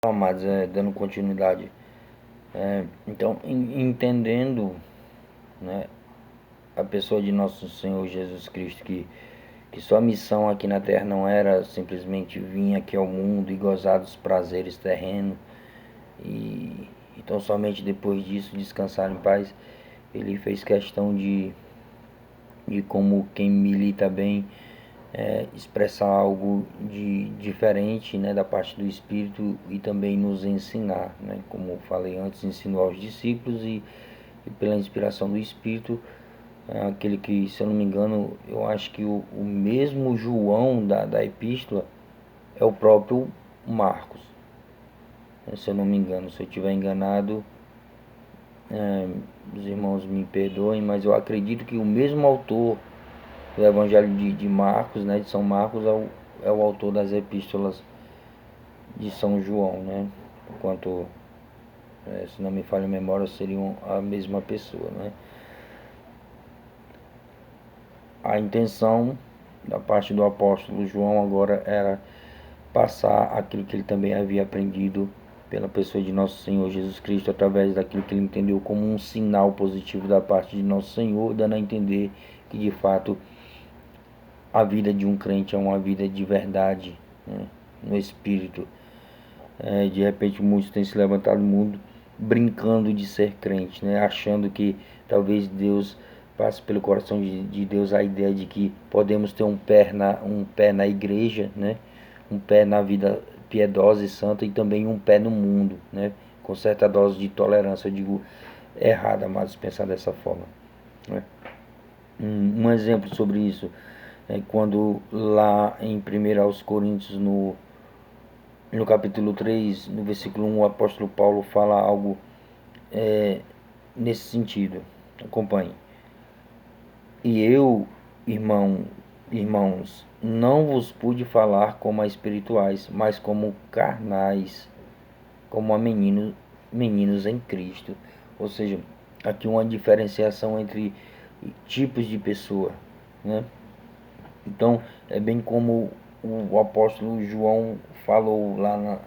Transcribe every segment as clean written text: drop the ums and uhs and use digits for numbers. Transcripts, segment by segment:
Amados, dando continuidade. Então, entendendo, né, a pessoa de nosso Senhor Jesus Cristo, que sua missão aqui na terra não era simplesmente vir aqui ao mundo e gozar dos prazeres terrenos, e então somente depois disso descansar em paz. Ele fez questão de como quem milita bem, expressar algo de diferente, né, da parte do Espírito, e também nos ensinar, né, como falei antes, ensinou aos discípulos e pela inspiração do Espírito, aquele que, se eu não me engano, eu acho que o mesmo João da epístola é o próprio Marcos, se eu não me engano. Se eu estiver enganado, os irmãos me perdoem, mas eu acredito que o mesmo autor do Evangelho de Marcos, né, de São Marcos, é o autor das epístolas de São João, né? Enquanto, se não me falha a memória, seriam a mesma pessoa, né? A intenção da parte do apóstolo João agora era passar aquilo que ele também havia aprendido pela pessoa de nosso Senhor Jesus Cristo, através daquilo que ele entendeu como um sinal positivo da parte de nosso Senhor, dando a entender que de fato a vida de um crente é uma vida de verdade, né, no Espírito. De repente muitos têm se levantado no mundo brincando de ser crente, né, achando que talvez Deus passe pelo coração de Deus a ideia de que podemos ter um pé na igreja, né, um pé na vida piedosa e santa, e também um pé no mundo, né, com certa dose de tolerância. Eu digo errado, amados, pensar dessa forma, né? Um exemplo sobre isso é quando lá em 1 aos Coríntios, no capítulo 3, no versículo 1, o apóstolo Paulo fala algo nesse sentido. Acompanhe. E eu, irmãos, não vos pude falar como a espirituais, mas como carnais, como a meninos em Cristo. Ou seja, aqui uma diferenciação entre tipos de pessoa, né? Então, é bem como o apóstolo João falou lá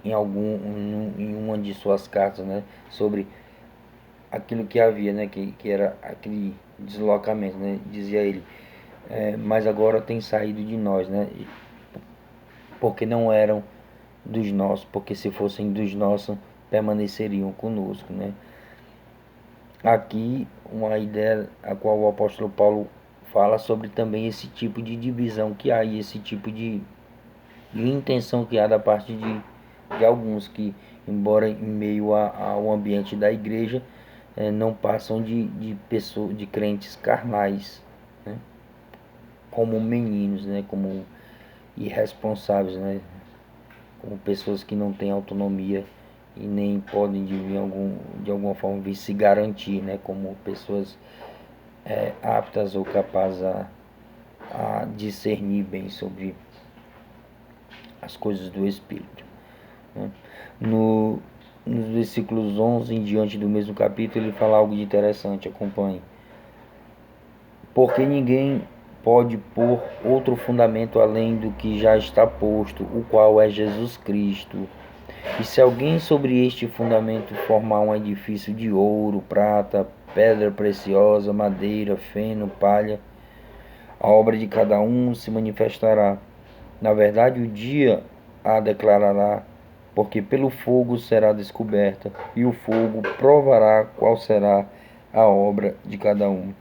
em uma de suas cartas, né, sobre aquilo que havia, né, que era aquele deslocamento, né, dizia ele, mas agora tem saído de nós, né, porque não eram dos nossos, porque se fossem dos nossos permaneceriam conosco, né. Aqui uma ideia a qual o apóstolo Paulo fala sobre também esse tipo de divisão que há, e esse tipo de intenção que há da parte de alguns que, embora em meio ao ambiente da igreja, não passam de pessoas, de crentes carnais, né? Como meninos, né? Como irresponsáveis, né? Como pessoas que não têm autonomia e nem podem de alguma forma vir se garantir, né? Como pessoas aptas ou capazes a discernir bem sobre as coisas do Espírito, né? Nos versículos 11 em diante do mesmo capítulo, ele fala algo de interessante. Acompanhe. Porque ninguém pode pôr outro fundamento além do que já está posto, o qual é Jesus Cristo. E se alguém sobre este fundamento formar um edifício de ouro, prata, pedra preciosa, madeira, feno, palha, a obra de cada um se manifestará. Na verdade, o dia a declarará, porque pelo fogo será descoberta, e o fogo provará qual será a obra de cada um.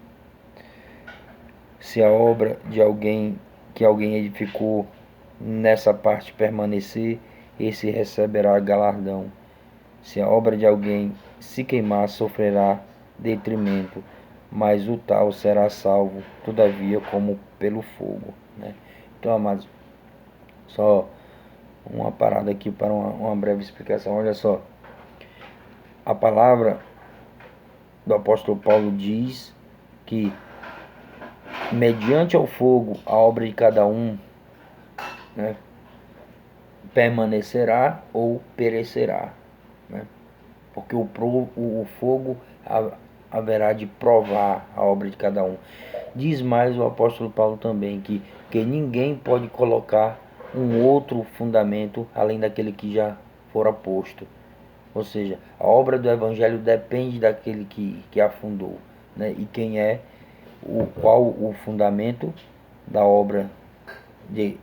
Se a obra de alguém que alguém edificou nessa parte permanecer, esse receberá galardão. Se a obra de alguém se queimar, sofrerá detrimento, mas o tal será salvo, todavia, como pelo fogo, né? Então, amados, só uma parada aqui para uma breve explicação. Olha só, a palavra do apóstolo Paulo diz que mediante ao fogo a obra de cada um, né, permanecerá ou perecerá, né? Porque o fogo haverá de provar a obra de cada um. Diz mais o apóstolo Paulo também que ninguém pode colocar um outro fundamento além daquele que já fora posto. Ou seja, a obra do Evangelho depende daquele que a fundou, né? E quem é, qual o fundamento da obra de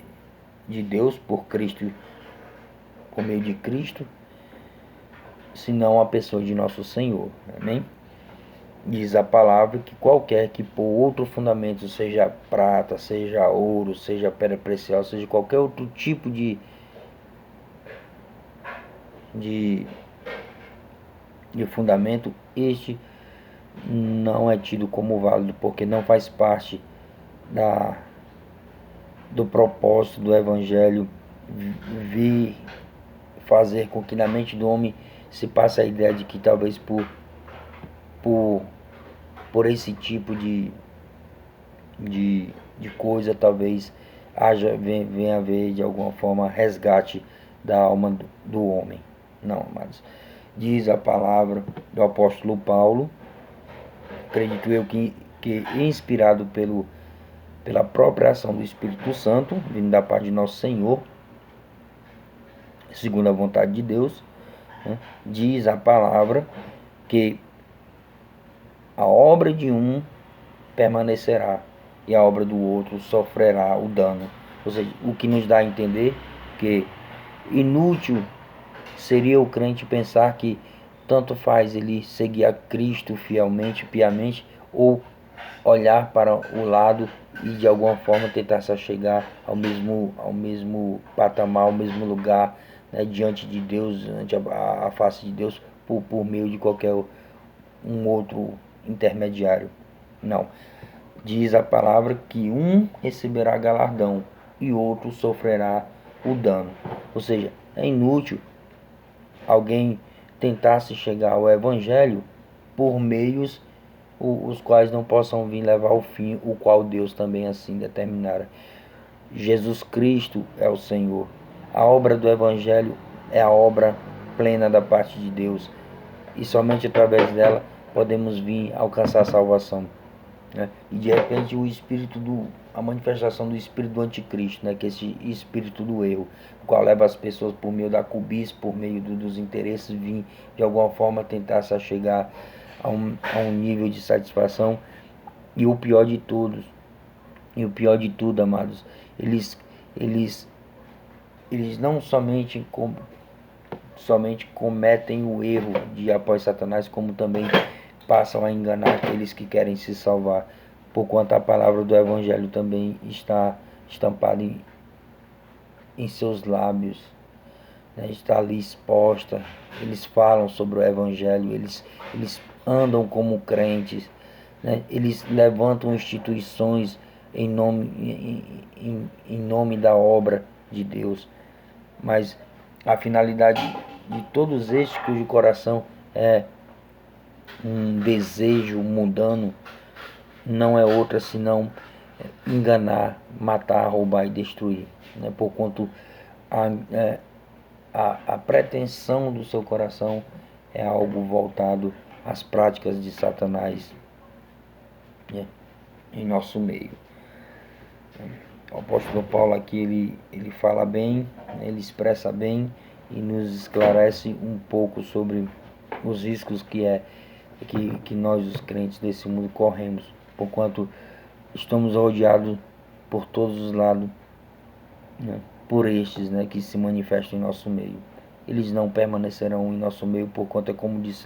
Deus por Cristo, por meio de Cristo, senão a pessoa de nosso Senhor. Amém? Diz a palavra que qualquer que pôr outro fundamento, seja prata, seja ouro, seja pedra preciosa, seja qualquer outro tipo de fundamento, este não é tido como válido, porque não faz parte do propósito do Evangelho vir fazer com que na mente do homem se passe a ideia de que talvez por esse tipo de coisa, talvez venha haver de alguma forma resgate da alma do homem. Não, mas diz a palavra do apóstolo Paulo, acredito eu que inspirado pela própria ação do Espírito Santo, vindo da parte de nosso Senhor, segundo a vontade de Deus, né? Diz a palavra que a obra de um permanecerá e a obra do outro sofrerá o dano. Ou seja, o que nos dá a entender que inútil seria o crente pensar que tanto faz ele seguir a Cristo fielmente, piamente, ou olhar para o lado e de alguma forma tentar se chegar ao mesmo patamar, ao mesmo lugar, né, diante de Deus, diante a face de Deus, por meio de qualquer um outro intermediário. Não. Diz a palavra que um receberá galardão e outro sofrerá o dano. Ou seja, é inútil alguém tentar se chegar ao Evangelho por meios os quais não possam vir levar ao fim, o qual Deus também assim determinara. Jesus Cristo é o Senhor. A obra do Evangelho é a obra plena da parte de Deus, e somente através dela podemos vir alcançar a salvação, né? E de repente a manifestação do espírito do anticristo, né? Que é esse espírito do erro, o qual leva as pessoas por meio da cobiça, por meio dos interesses, vir de alguma forma tentar se chegar a um nível de satisfação. E o pior de tudo, amados, eles não somente cometem o erro de apoiar Satanás, como também passam a enganar aqueles que querem se salvar, porquanto a palavra do Evangelho também está estampada em seus lábios, né? Está ali exposta. Eles falam sobre o Evangelho, eles andam como crentes, né? Eles levantam instituições em nome da obra de Deus, mas a finalidade de todos estes cujo coração é um desejo mundano não é outra senão enganar, matar, roubar e destruir, né? Porquanto a pretensão do seu coração é algo voltado às práticas de Satanás, né, em nosso meio. O apóstolo Paulo aqui ele fala bem, ele expressa bem e nos esclarece um pouco sobre os riscos que nós os crentes desse mundo corremos, porquanto estamos rodeados por todos os lados, né, por estes, né, que se manifestam em nosso meio. Eles não permanecerão em nosso meio, por conta, como disse